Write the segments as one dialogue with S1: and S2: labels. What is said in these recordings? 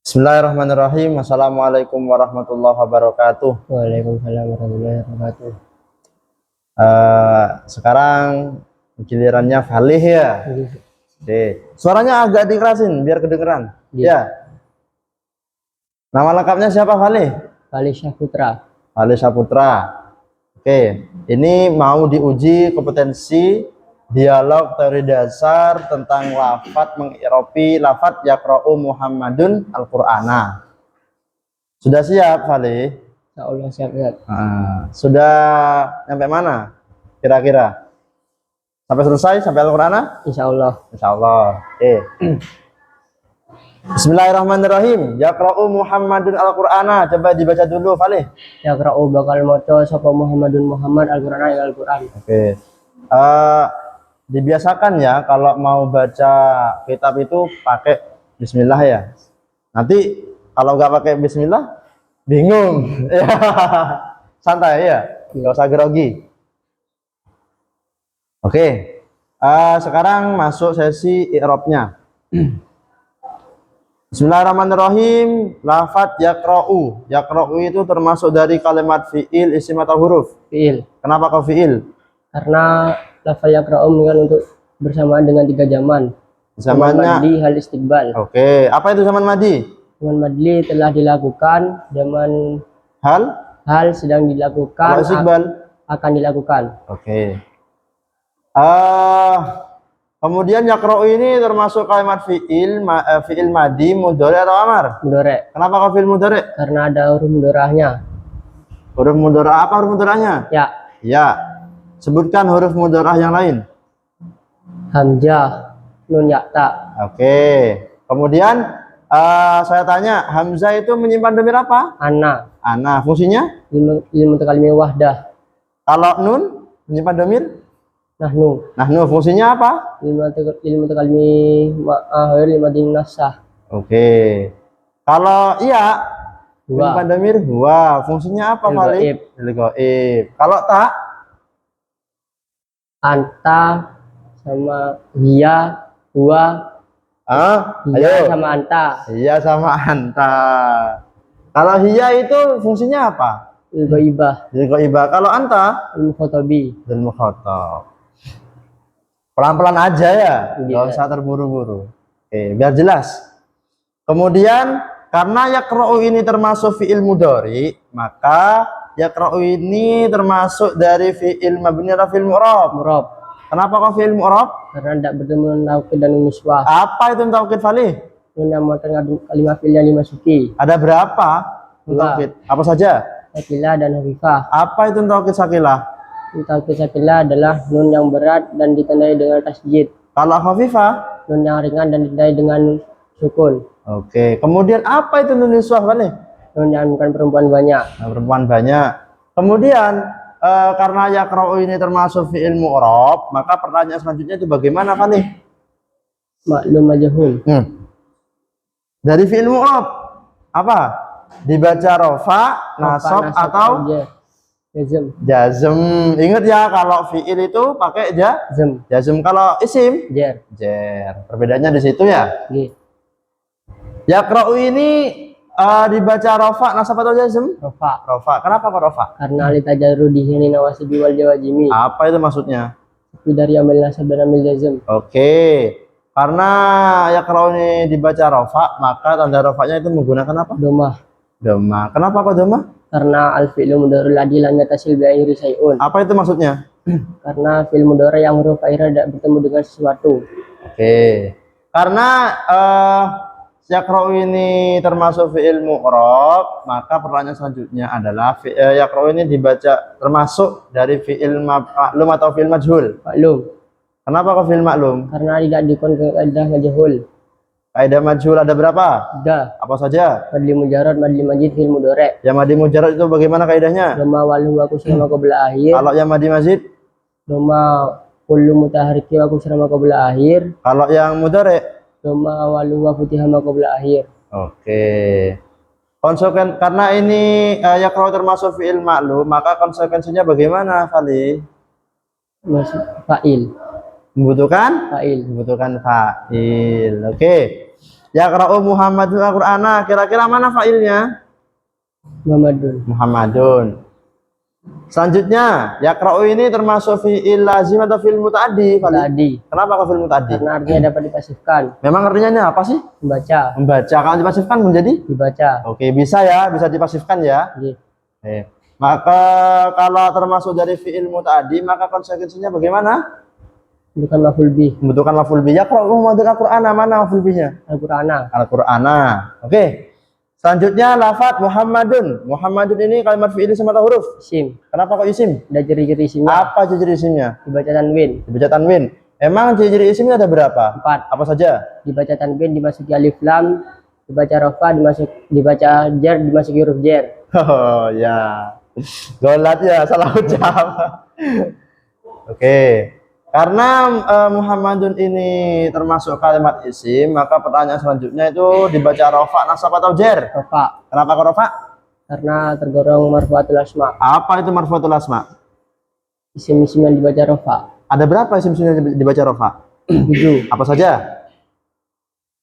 S1: Bismillahirrahmanirrahim. Assalamualaikum warahmatullahi wabarakatuh.
S2: Waalaikumsalam warahmatullahi wabarakatuh.
S1: Sekarang gilirannya Falih ya. Oke. Suaranya agak dikerasin biar kedengeran. Ya. Nama lengkapnya siapa, Falih?
S2: Falih Syahputra.
S1: Falih Syahputra. Oke. Ini mau diuji kompetensi dialog teori dasar tentang lafadz mengirobi lafadz yaqra'u Muhammadun Al-Qur'ana. Sudah siap, Falih?
S2: Insya Allah siap.
S1: Sudah sampai mana kira-kira? Sampai selesai sampai Al-Qur'ana?
S2: Insya Allah.
S1: Insya Allah. Bismillahirrahmanirrahim. Yaqra'u Muhammadun Al-Qur'ana. Coba dibaca dulu, Falih.
S2: Yaqra'u bakal maca sapa Muhammadun Muhammad Al-Qur'ana ing Al-Qur'an.
S1: Oke. Dibiasakan ya kalau mau baca kitab itu pakai bismillah ya. Nanti kalau nggak pakai bismillah bingung. Ya. Santai ya. Nggak usah grogi. Oke. Sekarang masuk sesi i'rabnya. Bismillahirrahmanirrahim. Lafadz yaqra'u. Yaqra'u itu termasuk dari kalimat fi'il, isim atau huruf?
S2: Fi'il.
S1: Kenapa kau fi'il?
S2: Karena lafal yaqra'u kan untuk bersamaan dengan 3 zaman.
S1: Zamannya
S2: Zaman madli, hal, istiqbal.
S1: Oke. Apa itu zaman madhi?
S2: Zaman madli telah dilakukan, zaman hal sedang dilakukan,
S1: istiqbal
S2: akan dilakukan.
S1: Oke. Kemudian yaqra'u ini termasuk kalimat fi'il, fi'il madhi, mudhari atau amar?
S2: Mudhari.
S1: Kenapa kau fi'il mudhari?
S2: Karena ada huruf mudharanya.
S1: Huruf mudhari apa huruf mudharanya?
S2: Ya.
S1: Ya. Sebutkan huruf mudharah yang lain.
S2: Hamzah, nun, ya, ta.
S1: Oke. Kemudian saya tanya, hamzah itu menyimpan dhamir apa?
S2: Ana.
S1: Ana. Fungsinya?
S2: Lil mutakallim wahdah.
S1: Kalau nun menyimpan dhamir?
S2: Nahnu.
S1: Nahnu. Fungsinya apa?
S2: Lil mutakallim ma'ahir limadin nasah.
S1: Oke. Kalau iya menyimpan dhamir huwa. Fungsinya apa, Falih? Lil ghaib. Kalau tak?
S2: Anta sama hiya, huwa.
S1: Ayo.
S2: Sama anta.
S1: Iya sama anta. Kalau hiya itu fungsinya apa?
S2: Lil ghaibah.
S1: Lil ghaibah. Kalau anta?
S2: Lil mukhatabi.
S1: Lil mukhatab. Pelan-pelan aja ya, nggak usah terburu-buru. Oke, biar jelas. Kemudian karena yaqra'u ini termasuk fi'il mudhari, maka yaqra'u ini termasuk dari fi'il mabni atau fi'il mu'rab. Kenapa kok fi'il mu'rab?
S2: Karena tidak bertemu taukid dan nisbah.
S1: Apa itu taukid, Falih?
S2: Menamakan kalimat fi'il yang dimasuki.
S1: Ada berapa taukid? Apa saja?
S2: Sakilah dan hafifah.
S1: Apa itu taukid sakilah?
S2: Taukid sakilah adalah nun yang berat dan ditandai dengan tasjid.
S1: Kalau khafifah?
S2: Nun yang ringan dan ditandai dengan sukun.
S1: Oke. Kemudian apa itu nun niswah, Falih?
S2: Nun yang bukan perempuan banyak.
S1: Nah, perempuan banyak. Kemudian karena yaqra'u ini termasuk fi'il mu'rab, maka pertanyaan selanjutnya itu bagaimana, Falih?
S2: Maklum majhul.
S1: Dari fi'il mu'rab apa? Dibaca rafa, nasab atau jazm. Ingat ya, kalau fi'il itu pakai jazm. Kalau isim jer. Perbedaannya di situ ya. Yaqra'u ini dibaca rafa, nasab atau jazm? Rafa. Kenapa kok rafa?
S2: Karena litajarru di sini nawasibi wal jawazimi.
S1: Apa itu maksudnya?
S2: Dari amil nasab dan amil jazm.
S1: Oke. Karena yaqra'u ini dibaca rafa, maka tanda rafanya itu menggunakan apa?
S2: Domah.
S1: Kenapa kok domah?
S2: Karena al-fi'lu mudhari ladzi lam yatasil bi akhiri syai'un.
S1: Apa itu maksudnya?
S2: Karena fi'il mudhari yang huruf akhirnya tidak bertemu dengan sesuatu.
S1: Oke. Karena yaqra'u ini termasuk fi'il mu'rab, maka pertanyaan selanjutnya adalah yaqra'u ini dibaca termasuk dari fi'il maklum atau fi'il majhul?
S2: Maklum.
S1: Kenapa kok fi'il maklum?
S2: Karena tidak dikon kaidah majhul.
S1: Kaidah majhul ada berapa?
S2: Ada.
S1: Apa saja?
S2: Madli mujarrad, madli majid, fi'il mudhari.
S1: Yang madli mujarrad itu bagaimana kaidahnya?
S2: Dhamma wal huwa kusra ma qabla akhir.
S1: Kalau yang madli mazid?
S2: Dhamma kullu mutaharriki wa kusra ma qabla akhir.
S1: Kalau yang mudhari?
S2: Dhamma wal huwa futiha ma qabla akhir.
S1: Oke. Karena ini yaqra'u termasuk fi'il maklum, maka konsekuensinya bagaimana, Falih?
S2: Fa'il.
S1: Membutuhkan fa'il. Oke. Yaqra'u Muhammadun al-Qur'ana. Kira-kira mana fa'ilnya?
S2: Muhammadun.
S1: Muhammadun. Selanjutnya, yaqra'u ini termasuk fi'il lazim atau fi'il muta'addi?
S2: Tadi.
S1: Kenapa kok fi'il muta'addi?
S2: Karena artinya dapat dipasifkan.
S1: Memang artinya apa sih?
S2: Membaca.
S1: Membaca. Kalau dipasifkan menjadi?
S2: Dibaca.
S1: Oke, bisa ya, bisa dipasifkan ya.
S2: Oke.
S1: Maka kalau termasuk dari fi'il muta'addi, maka konsekuensinya bagaimana?
S2: Bukan maf'ul bih.
S1: Membutuhkan maf'ul bih. Yaqra'u Muhammadun al-Qur'ana, mana maf'ul bihnya?
S2: Al-Qur'ana.
S1: Al-Qur'ana. Oke. Selanjutnya lafaz Muhammadun. Muhammadun ini kalimat fi'il isim atau huruf?
S2: Isim.
S1: Kenapa kok isim?
S2: Ada ciri-ciri isimnya.
S1: Apa ciri isimnya?
S2: Dibaca tanwin.
S1: Dibaca tanwin. Emang ciri isimnya ada berapa?
S2: 4.
S1: Apa saja?
S2: Dibaca tanwin, dimasuki alif lam, dibaca rafa, dibaca jar, dimasuki huruf jar.
S1: Oh ya. Golat ya, salah ucap. Oke. Karena Muhammadun ini termasuk kalimat isim, maka pertanyaan selanjutnya itu dibaca rafa, nasab atau jar?
S2: Rafa.
S1: Kenapa kok rafa?
S2: Karena tergolong marfu'atul asma.
S1: Apa itu marfu'atul asma?
S2: Isim-isim yang dibaca rafa.
S1: Ada berapa isim-isim yang dibaca rafa?
S2: 7.
S1: Apa saja?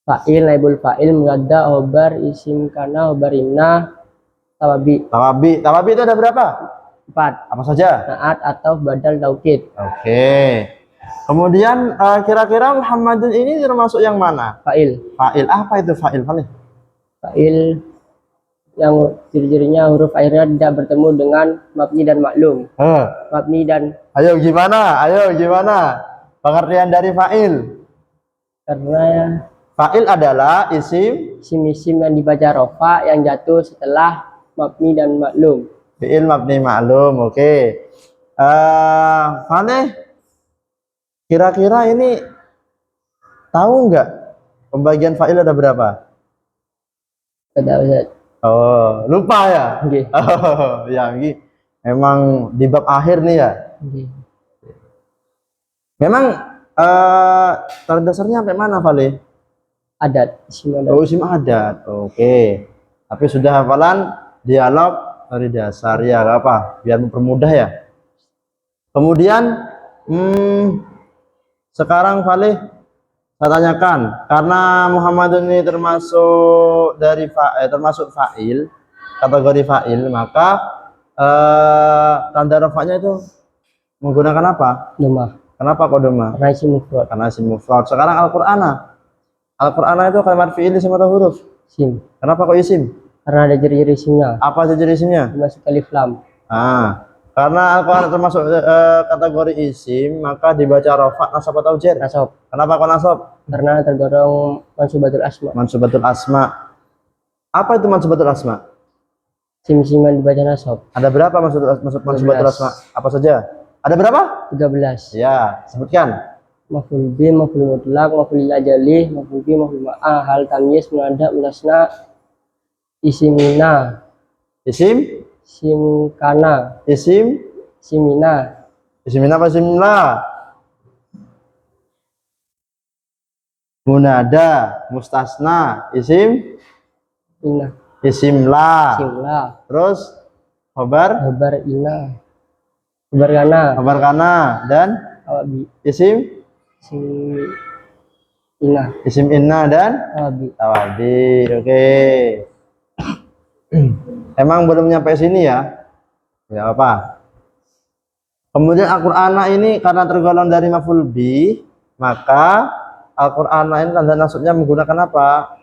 S2: Fa'il, naibul fa'il, munada, khobar, isim kana, khobar inna, tawabi.
S1: Tawabi itu ada berapa?
S2: 4.
S1: Apa saja?
S2: Naat atau badal taukid.
S1: Oke. Kemudian kira-kira Muhammadun ini termasuk yang mana?
S2: Fa'il.
S1: Fa'il. Apa itu fa'il?
S2: Fa'il yang ciri-cirinya huruf akhirnya tidak bertemu dengan mabni dan maklum. Mabni dan
S1: Ayo gimana? Pengertian dari fa'il.
S2: karena
S1: Fa'il adalah isim
S2: isim-isim yang dibaca rafa yang jatuh setelah mabni dan maklum.
S1: fi'il mabni ma'lum. Oke. Fane, kira-kira ini tahu nggak pembagian fa'il ada berapa?
S2: Tidak bisa.
S1: Oh, lupa ya?
S2: Oke.
S1: Oh, ya, ini memang di bab akhir nih ya.
S2: Oke.
S1: Memang tanda dasarnya sampai mana, Vale?
S2: Adat. Isim adat.
S1: Oh, isim adat. Oke. Tapi sudah hafalan dialog dari dasar ya, gak apa? Biar mempermudah ya. Kemudian sekarang Vale saya tanyakan, karena Muhammadun ini termasuk dari termasuk fa'il, kategori fa'il, maka tanda rafa'nya itu menggunakan apa?
S2: Domah.
S1: Kenapa kok doma?
S2: Karena isim mufrad.
S1: Karena isim mufrad. Sekarang Al-Qur'ana itu kalimat fi'il isim atau huruf?
S2: Isim.
S1: Kenapa kok isim?
S2: Karena ada ciri-ciri isimnya.
S1: Apa ciri isimnya?
S2: Dimasuki alif lam.
S1: Karena Al-Qur'an termasuk kategori isim, maka dibaca rafa, nasab atau jar?
S2: Nasab.
S1: Kenapa kok nasab?
S2: Karena tergolong mansubatul asma.
S1: Mansubatul asma. Apa itu mansubatul asma?
S2: Isim-isim yang dibaca nasab.
S1: Ada berapa mansubatul
S2: 12.
S1: asma? Apa saja? Ada berapa?
S2: 13.
S1: Ya, sebutkan.
S2: Maf'ul bi, maf'ul mutlaq, maf'ul ajali, maf'ul bi, maf'ul ma'ah, hal tamyiz, munada, mulasna, isimina,
S1: Isim?
S2: isim kana,
S1: Isim?
S2: isimina,
S1: Isimina apa isimla? Munada, mustasna, isim?
S2: ina,
S1: Isimla.
S2: isimla,
S1: Terus khobar?
S2: kabar ina, kabar kana,
S1: Khobar kana dan
S2: awabi,
S1: isim?
S2: isim ina,
S1: Isim inna dan
S2: awabi.
S1: tawabi. Oke. Emang belum nyampe sini ya? Ya apa? Kemudian Al-Qur'ana ini karena tergolong dari maf'ul bi, maka Al-Qur'ana ini tanda nasabnya menggunakan apa?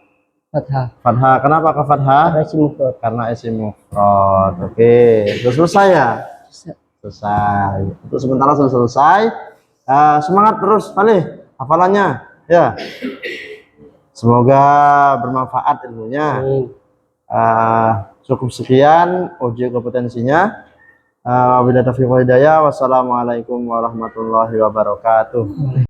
S2: Fathah.
S1: Fathah. Kenapa ke fathah?
S2: Karena isim mufrad.
S1: Karena isim mufrad. Oke, sudah selesai ya? Selesai. Untuk sementara sudah selesai. Semangat terus kali hafalannya ya. Semoga bermanfaat ilmunya.
S2: Amin.
S1: Cukup sekian uji kompetensinya. Wabillahi taufiq wal hidayah. Wassalamualaikum warahmatullahi wabarakatuh.